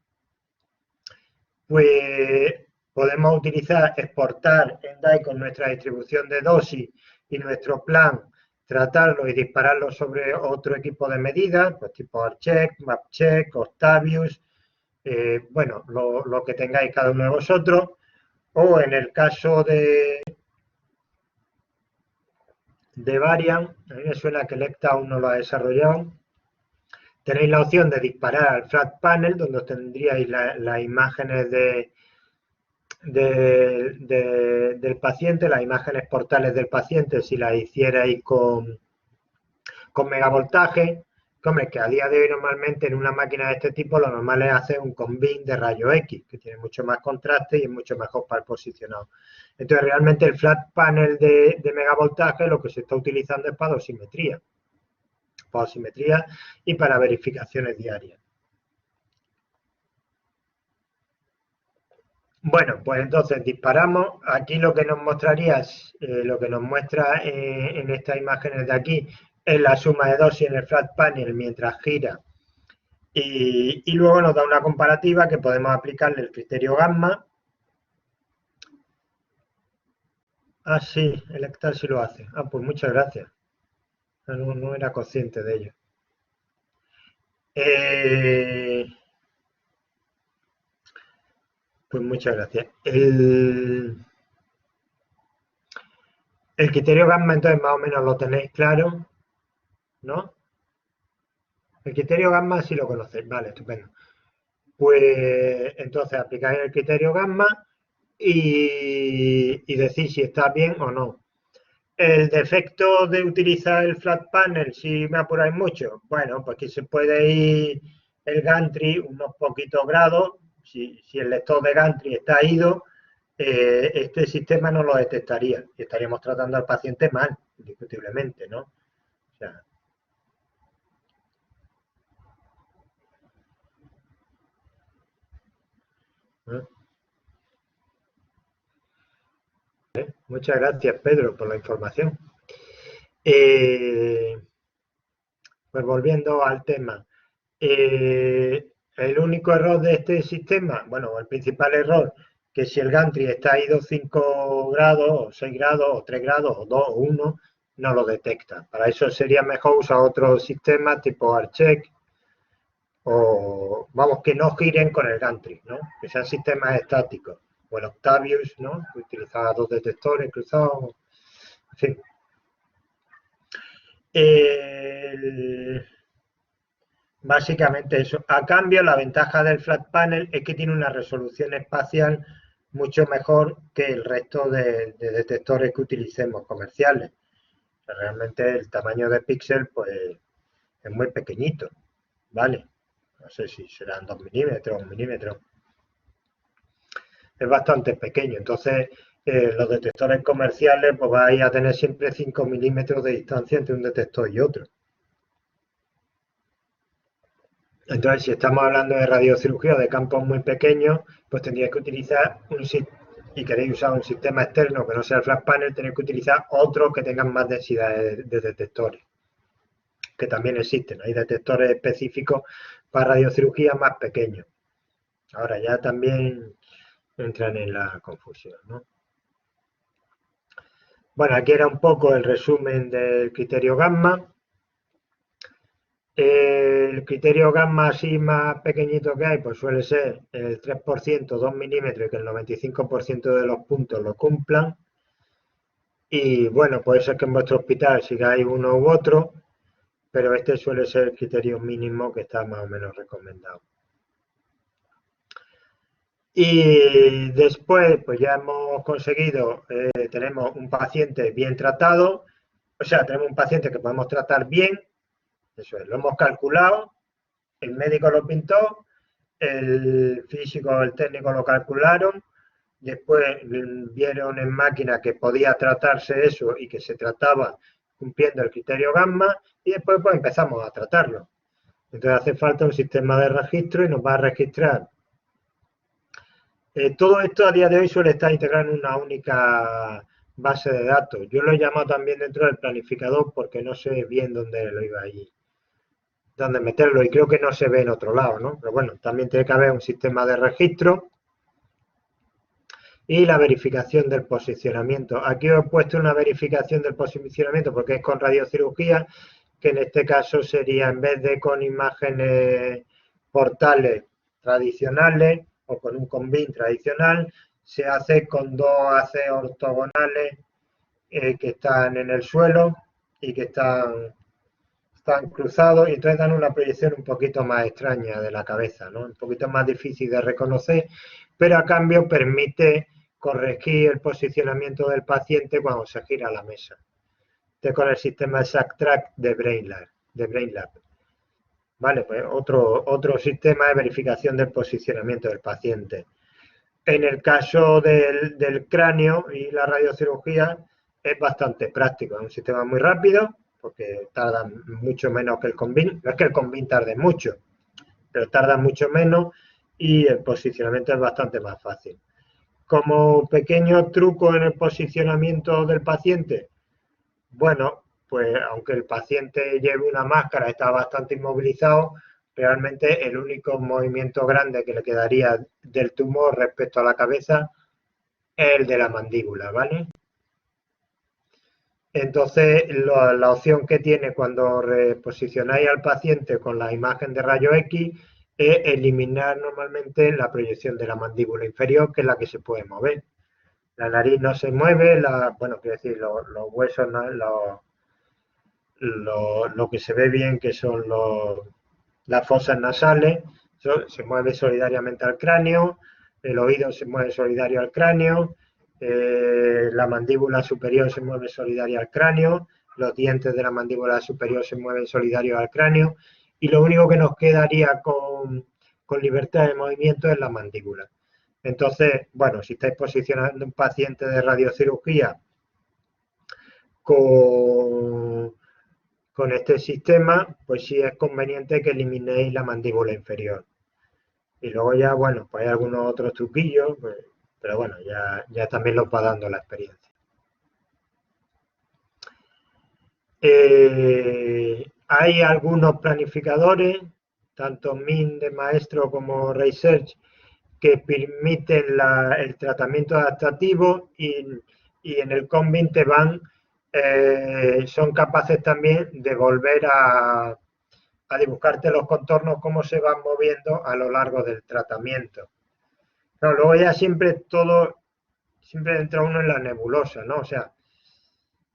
B: Pues podemos utilizar, exportar en DAI con nuestra distribución de dosis y nuestro plan, tratarlo y dispararlo sobre otro equipo de medidas, pues tipo ARCheck, MapCheck, Octavius, bueno, lo que tengáis cada uno de vosotros, o en el caso de Varian, a mí me suena que Lecta aún no lo ha desarrollado, tenéis la opción de disparar al flat panel, donde tendríais las imágenes del paciente, las imágenes portales del paciente, si las hicierais con megavoltaje. Hombre, que a día de hoy normalmente en una máquina de este tipo lo normal es hacer un combin de rayos X, que tiene mucho más contraste y es mucho mejor para el posicionado. Entonces realmente el flat panel de megavoltaje lo que se está utilizando es para dosimetría y para verificaciones diarias. Bueno, pues entonces disparamos. Aquí lo que nos mostraría es, lo que nos muestra en estas imágenes de aquí, es la suma de dosis en el flat panel mientras gira. Y luego nos da una comparativa que podemos aplicarle el criterio gamma. Ah, sí, el Ectar sí lo hace. Ah, pues muchas gracias. No era consciente de ello. Pues muchas gracias. El criterio gamma entonces más o menos lo tenéis claro, ¿no? El criterio gamma sí lo conocéis, vale, estupendo. Pues entonces aplicáis el criterio gamma y decís si está bien o no. El defecto de utilizar el flat panel, si me apuráis mucho, bueno, pues que se puede ir el gantry unos poquitos grados. Si el lector de gantry está ido, este sistema no lo detectaría y estaríamos tratando al paciente mal, indiscutiblemente, ¿no? O sea, ¿no? Muchas gracias, Pedro, por la información. Pues volviendo al tema, el único error de este sistema, bueno, el principal error, que si el gantry está ido 5 grados, o 6 grados, o 3 grados, o 2, o 1, no lo detecta. Para eso sería mejor usar otro sistema tipo ARCheck, o vamos, que no giren con el gantry, ¿no? Que sean sistemas estáticos. O el Octavius, ¿no? Que utilizaba 2 detectores cruzados, en fin. Básicamente eso. A cambio, la ventaja del flat panel es que tiene una resolución espacial mucho mejor que el resto de detectores que utilicemos comerciales. O sea, realmente el tamaño de píxel pues es muy pequeñito, ¿vale? No sé si serán 2 milímetros, 1 milímetro. Es bastante pequeño. Entonces, los detectores comerciales pues vais a tener siempre 5 milímetros de distancia entre un detector y otro. Entonces, si estamos hablando de radiocirugía o de campos muy pequeños, pues tendríais que utilizar y queréis usar un sistema externo que no sea el flash panel, tenéis que utilizar otros que tengan más densidad de detectores, que también existen. Hay detectores específicos para radiocirugía más pequeños. Ahora ya también entran en la confusión, ¿no? Bueno, aquí era un poco el resumen del criterio gamma. El criterio gamma así más pequeñito que hay, pues suele ser el 3%, 2 milímetros, y que el 95% de los puntos lo cumplan. Y bueno, puede ser que en vuestro hospital sigáis uno u otro, pero este suele ser el criterio mínimo que está más o menos recomendado. Y después, pues ya hemos conseguido, tenemos un paciente bien tratado, o sea, tenemos un paciente que podemos tratar bien, eso es, lo hemos calculado, el médico lo pintó, el físico, el técnico lo calcularon, después vieron en máquina que podía tratarse eso y que se trataba cumpliendo el criterio gamma, y después pues empezamos a tratarlo. Entonces hace falta un sistema de registro y nos va a registrar. Todo esto a día de hoy suele estar integrado en una única base de datos. Yo lo he llamado también dentro del planificador porque no sé bien dónde lo iba allí, dónde meterlo, y creo que no se ve en otro lado, ¿no? Pero bueno, también tiene que haber un sistema de registro y la verificación del posicionamiento. Aquí os he puesto una verificación del posicionamiento porque es con radiocirugía, que en este caso sería, en vez de con imágenes portales tradicionales o con un combin tradicional, se hace con dos AC ortogonales que están en el suelo y que están cruzados, y entonces dan una proyección un poquito más extraña de la cabeza, ¿no? Un poquito más difícil de reconocer, pero a cambio permite corregir el posicionamiento del paciente cuando se gira la mesa. Este con el sistema SAC-TRACK de BrainLab. Vale, pues otro sistema de verificación del posicionamiento del paciente. En el caso del cráneo y la radiocirugía es bastante práctico, es un sistema muy rápido porque tarda mucho menos que el combin. No es que el combin tarde mucho, pero tarda mucho menos y el posicionamiento es bastante más fácil. Como pequeño truco en el posicionamiento del paciente, bueno, pues aunque el paciente lleve una máscara, está bastante inmovilizado, realmente el único movimiento grande que le quedaría del tumor respecto a la cabeza es el de la mandíbula, ¿vale? Entonces, la opción que tiene cuando reposicionáis al paciente con la imagen de rayo X es eliminar normalmente la proyección de la mandíbula inferior, que es la que se puede mover. La nariz no se mueve, bueno, quiero decir, los huesos, lo que se ve bien, que son las fosas nasales, se mueve solidariamente al cráneo, el oído se mueve solidario al cráneo, la mandíbula superior se mueve solidaria al cráneo, los dientes de la mandíbula superior se mueven solidarios al cráneo, y lo único que nos quedaría con libertad de movimiento es la mandíbula. Entonces, bueno, si estáis posicionando un paciente de radiocirugía con este sistema, pues sí es conveniente que eliminéis la mandíbula inferior. Y luego ya, bueno, pues hay algunos otros truquillos, pues, pero bueno, ya también los va dando la experiencia. Hay algunos planificadores, tanto MIN de maestro como Research, que permiten el tratamiento adaptativo, y en el combin te son capaces también de volver a dibujarte los contornos, cómo se van moviendo a lo largo del tratamiento. Pero luego ya siempre entra uno en la nebulosa, ¿no? O sea,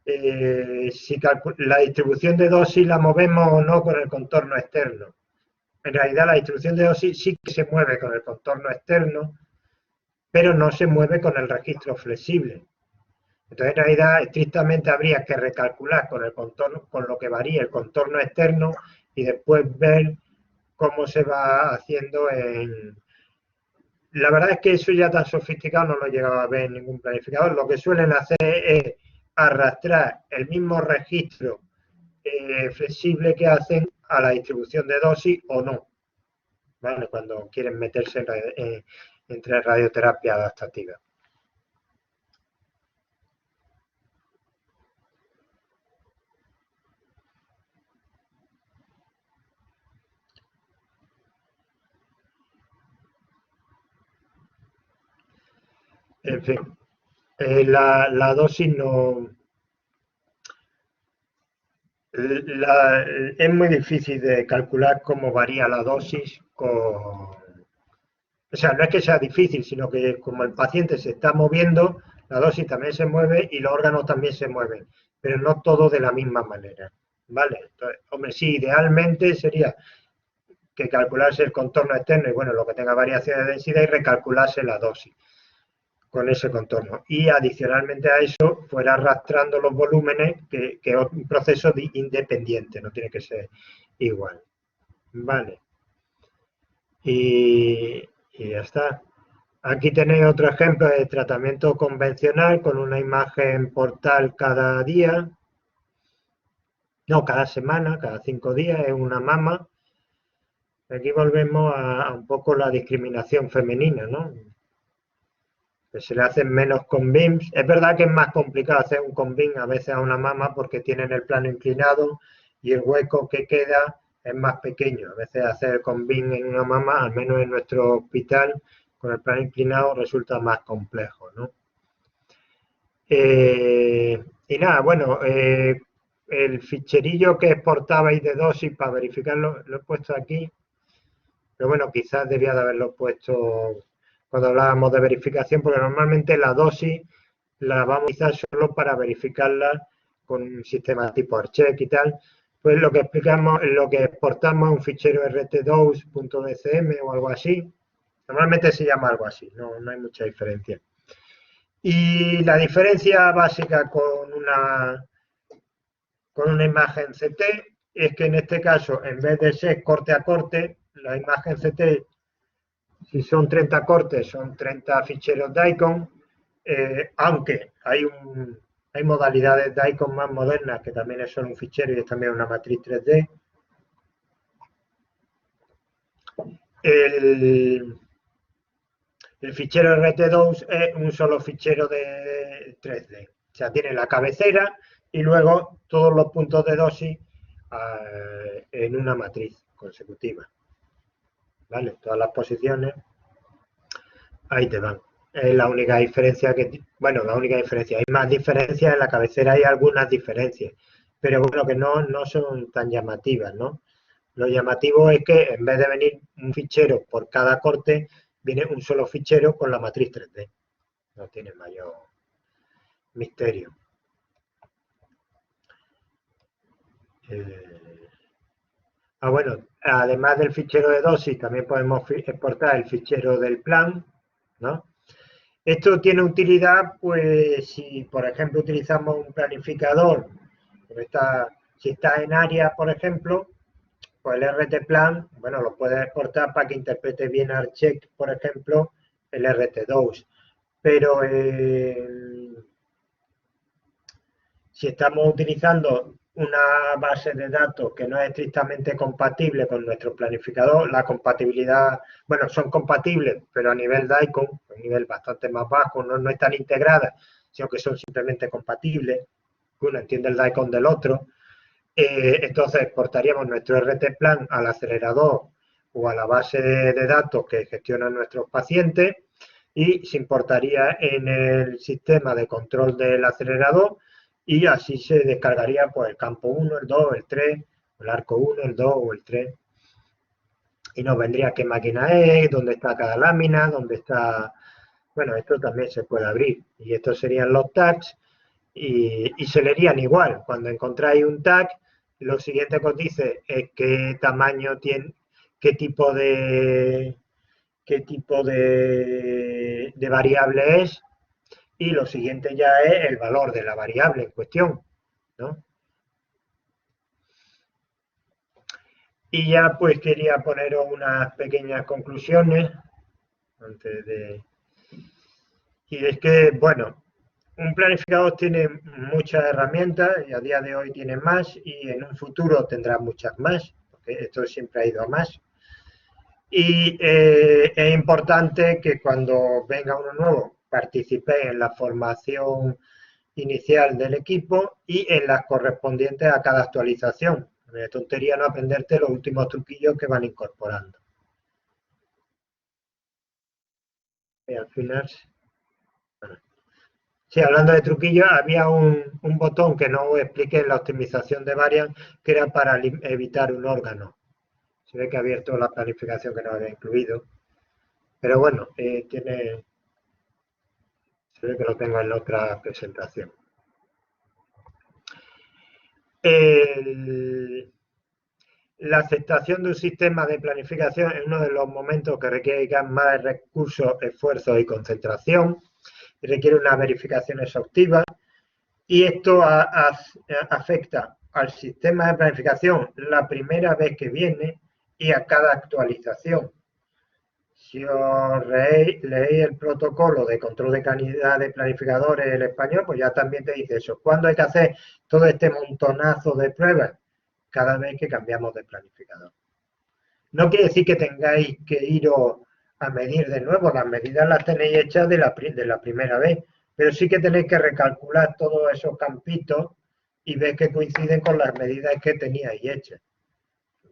B: si la distribución de dosis la movemos o no con el contorno externo. En realidad la distribución de dosis sí que se mueve con el contorno externo, pero no se mueve con el registro flexible. Entonces, en realidad, estrictamente habría que recalcular con el contorno, con lo que varía el contorno externo, y después ver cómo se va haciendo La verdad es que eso ya tan sofisticado no lo he llegado a ver en ningún planificador. Lo que suelen hacer es arrastrar el mismo registro flexible que hacen a la distribución de dosis o no. ¿vale? Cuando quieren meterse entre radioterapia adaptativa. En fin, la dosis no... es muy difícil de calcular cómo varía la dosis con... O sea, no es que sea difícil, sino que como el paciente se está moviendo, la dosis también se mueve y los órganos también se mueven, pero no todo de la misma manera, ¿vale? Entonces, hombre, sí, idealmente sería que calculase el contorno externo y, bueno, lo que tenga variación de densidad y recalculase la dosis con ese contorno. Y adicionalmente a eso, fuera arrastrando los volúmenes, que es un proceso independiente, no tiene que ser igual. Vale. Y ya está. Aquí tenéis otro ejemplo de tratamiento convencional con una imagen portal cada día, no, cada semana, cada 5 días, es una mama. Aquí volvemos a un poco la discriminación femenina, ¿no? Que se le hacen menos convins. Es verdad que es más complicado hacer un convin a veces a una mama porque tienen el plano inclinado y el hueco que queda es más pequeño. A veces hacer el convin en una mama, al menos en nuestro hospital, con el plano inclinado resulta más complejo, ¿no? Y nada, bueno, el ficherillo que exportabais de dosis para verificarlo, lo he puesto aquí, pero bueno, quizás debía de haberlo puesto cuando hablábamos de verificación, porque normalmente la dosis la vamos a utilizar solo para verificarla con un sistema tipo ARCHECK y tal. Pues lo que explicamos, lo que exportamos es un fichero rtdose.dcm o algo así. Normalmente se llama algo así, no hay mucha diferencia. Y la diferencia básica con una imagen CT es que en este caso, en vez de ser corte a corte, la imagen CT, si son 30 cortes, son 30 ficheros DICOM, aunque hay modalidades DICOM más modernas que también es solo un fichero y es también una matriz 3D. El fichero RT2 es un solo fichero de 3D. O sea, tiene la cabecera y luego todos los puntos de dosis en una matriz consecutiva. ¿Vale? Todas las posiciones, ahí te van. Es la única diferencia bueno, la única diferencia. Hay más diferencias en la cabecera, hay algunas diferencias, pero bueno, que no son tan llamativas, ¿no? Lo llamativo es que en vez de venir un fichero por cada corte, viene un solo fichero con la matriz 3D. No tiene mayor misterio. Bueno, además del fichero de dosis, también podemos exportar el fichero del plan, ¿no? Esto tiene utilidad, pues, si por ejemplo utilizamos un planificador, si está en área, por ejemplo, pues el RT plan, bueno, lo puedes exportar para que interprete bien ARCHECK, por ejemplo, el RT2. Pero si estamos utilizando una base de datos que no es estrictamente compatible con nuestro planificador, la compatibilidad, bueno, son compatibles, pero a nivel DICOM, a un nivel bastante más bajo, no están integradas, sino que son simplemente compatibles, uno entiende el DICOM del otro, entonces exportaríamos nuestro RT plan al acelerador o a la base de datos que gestionan nuestros pacientes y se importaría en el sistema de control del acelerador y así se descargaría pues el campo 1, el 2, el 3, el arco 1, el 2 o el 3. Y nos vendría qué máquina es, dónde está cada lámina, dónde está... Bueno, esto también se puede abrir. Y estos serían los tags y se leerían igual. Cuando encontráis un tag, lo siguiente que os dice es qué tamaño tiene, qué tipo de variable es, y lo siguiente ya es el valor de la variable en cuestión, ¿no? Y ya pues quería poneros unas pequeñas conclusiones antes de... Y es que, bueno, un planificador tiene muchas herramientas y a día de hoy tiene más y en un futuro tendrá muchas más, porque esto siempre ha ido a más. Y es importante que cuando venga uno nuevo participe en la formación inicial del equipo y en las correspondientes a cada actualización. No es tontería no aprenderte los últimos truquillos que van incorporando. Y al final, bueno. Sí, hablando de truquillos, había un botón que no expliqué en la optimización de varias, que era para evitar un órgano. Se ve que ha abierto la planificación que no había incluido. Pero bueno, se ve que lo tengo en la otra presentación. La aceptación de un sistema de planificación es uno de los momentos que requiere más recursos, esfuerzo y concentración, y requiere una verificación exhaustiva, y esto afecta al sistema de planificación la primera vez que viene y a cada actualización. Si os leéis el protocolo de control de calidad de planificadores en español, pues ya también te dice eso. ¿Cuándo hay que hacer todo este montonazo de pruebas? Cada vez que cambiamos de planificador. No quiere decir que tengáis que iros a medir de nuevo, las medidas las tenéis hechas de la primera vez, pero sí que tenéis que recalcular todos esos campitos y ver que coinciden con las medidas que teníais hechas.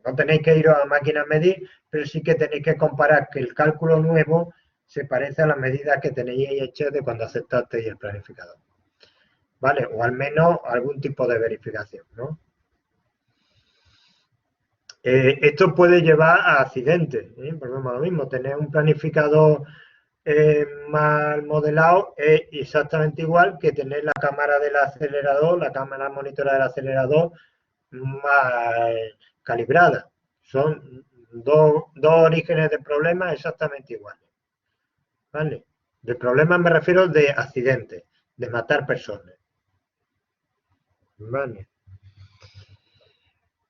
B: No tenéis que iros a máquina a medir, pero sí que tenéis que comparar que el cálculo nuevo se parece a las medidas que tenéis hechas de cuando aceptasteis el planificador. ¿Vale? O al menos algún tipo de verificación, ¿no? Esto puede llevar a accidentes, volvemos a lo mismo, tener un planificador mal modelado es exactamente igual que tener la cámara del acelerador, la cámara monitora del acelerador mal calibrada. Son dos orígenes de problemas exactamente iguales. ¿Vale? De problemas me refiero de accidentes, de matar personas. ¿Vale?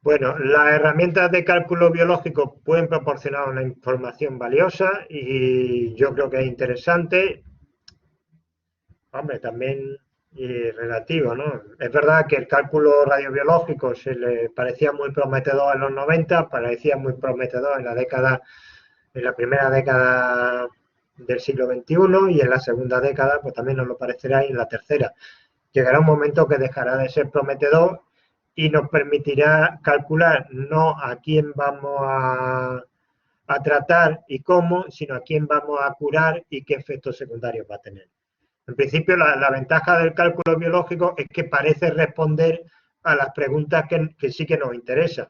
B: Bueno, las herramientas de cálculo biológico pueden proporcionar una información valiosa y yo creo que es interesante. Hombre, también relativo, ¿no? Es verdad que el cálculo radiobiológico se le parecía muy prometedor en los 90, parecía muy prometedor en la primera década del siglo XXI y en la segunda década, pues también nos lo parecerá y en la tercera. Llegará un momento que dejará de ser prometedor y nos permitirá calcular no a quién vamos a tratar y cómo, sino a quién vamos a curar y qué efectos secundarios va a tener. En principio, la ventaja del cálculo biológico es que parece responder a las preguntas que sí que nos interesan.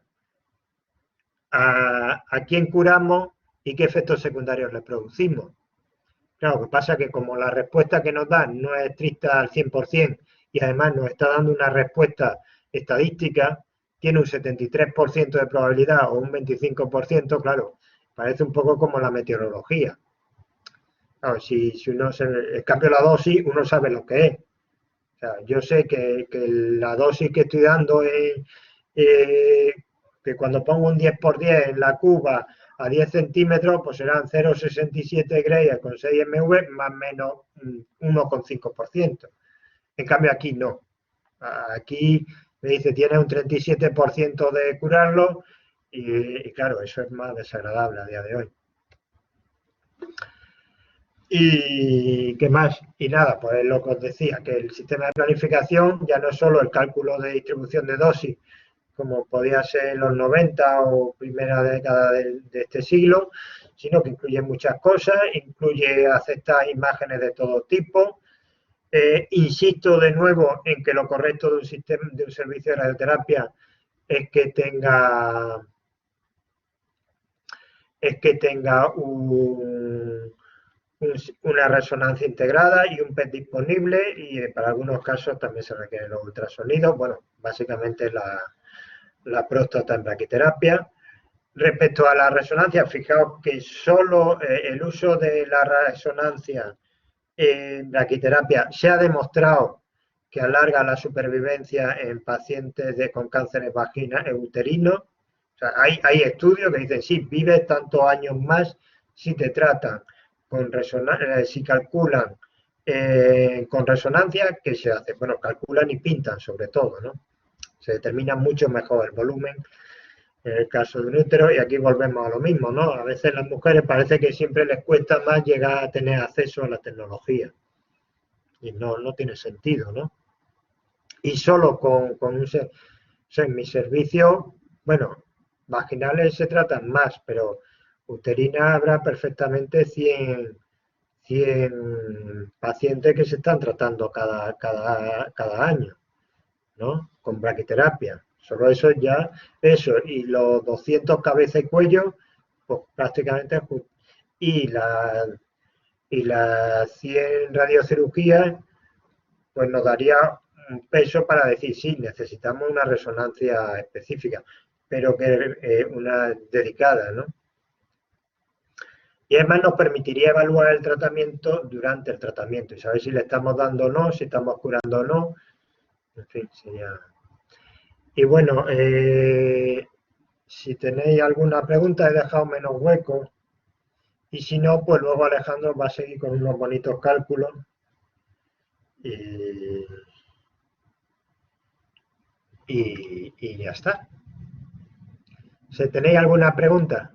B: ¿A quién curamos y qué efectos secundarios le producimos? Claro, lo que pasa es que como la respuesta que nos da no es estricta al 100% y además nos está dando una respuesta estadística, tiene un 73% de probabilidad o un 25%, claro, parece un poco como la meteorología. Claro, si uno en cambio la dosis, uno sabe lo que es. O sea, yo sé que la dosis que estoy dando es que cuando pongo un 10×10 en la cuba a 10 centímetros, pues serán 0,67 Gray con 6 MV más o menos 1,5%. En cambio aquí no. Aquí me dice tiene un 37% de curarlo y claro, eso es más desagradable a día de hoy. ¿Y qué más? Y nada, pues lo que os decía, que el sistema de planificación ya no es solo el cálculo de distribución de dosis, como podía ser en los 90 o primera década de este siglo, sino que incluye muchas cosas, incluye aceptar imágenes de todo tipo. Insisto de nuevo en que lo correcto de un sistema, de un servicio de radioterapia es que tenga una resonancia integrada y un PET disponible y para algunos casos también se requieren los ultrasonidos. Bueno, básicamente la próstata en braquiterapia. Respecto a la resonancia, fijaos que solo el uso de la resonancia en braquiterapia se ha demostrado que alarga la supervivencia en pacientes con cánceres uterinos. O sea, hay estudios que dicen, sí, vives tantos años más si te tratan con resonancia, si calculan con resonancia, ¿qué se hace? Bueno, calculan y pintan sobre todo, ¿no? Se determina mucho mejor el volumen en el caso de un útero, y aquí volvemos a lo mismo, ¿no? A veces las mujeres parece que siempre les cuesta más llegar a tener acceso a la tecnología. Y no tiene sentido, ¿no? Y solo con un... en mi servicio, bueno, vaginales se tratan más, pero uterina habrá perfectamente 100 pacientes que se están tratando cada año, ¿no? Con braquiterapia. Solo eso ya, eso, y los 200 cabeza y cuello, pues prácticamente, y las 100 radiocirugías, pues nos daría un peso para decir, sí, necesitamos una resonancia específica, pero que una dedicada, ¿no? Y además nos permitiría evaluar el tratamiento durante el tratamiento y saber si le estamos dando o no, si estamos curando o no. En fin, sería... Y bueno, si tenéis alguna pregunta, he dejado menos huecos. Y si no, pues luego Alejandro va a seguir con unos bonitos cálculos. Y ya está. Si tenéis alguna pregunta.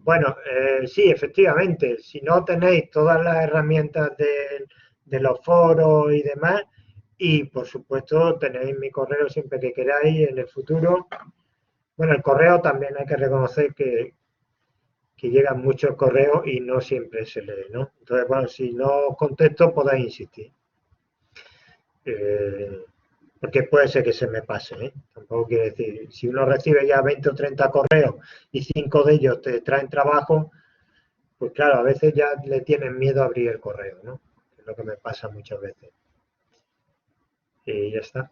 B: Bueno, sí, efectivamente. Si no tenéis todas las herramientas de los foros y demás, y por supuesto tenéis mi correo siempre que queráis en el futuro. Bueno, el correo también hay que reconocer que llegan muchos correos y no siempre se lee, ¿no? Entonces, bueno, si no os contesto, podéis insistir. Porque puede ser que se me pase, ¿eh? Tampoco quiere decir, si uno recibe ya 20 o 30 correos y 5 de ellos te traen trabajo, pues claro, a veces ya le tienen miedo a abrir el correo, ¿no? Es lo que me pasa muchas veces. Y ya está.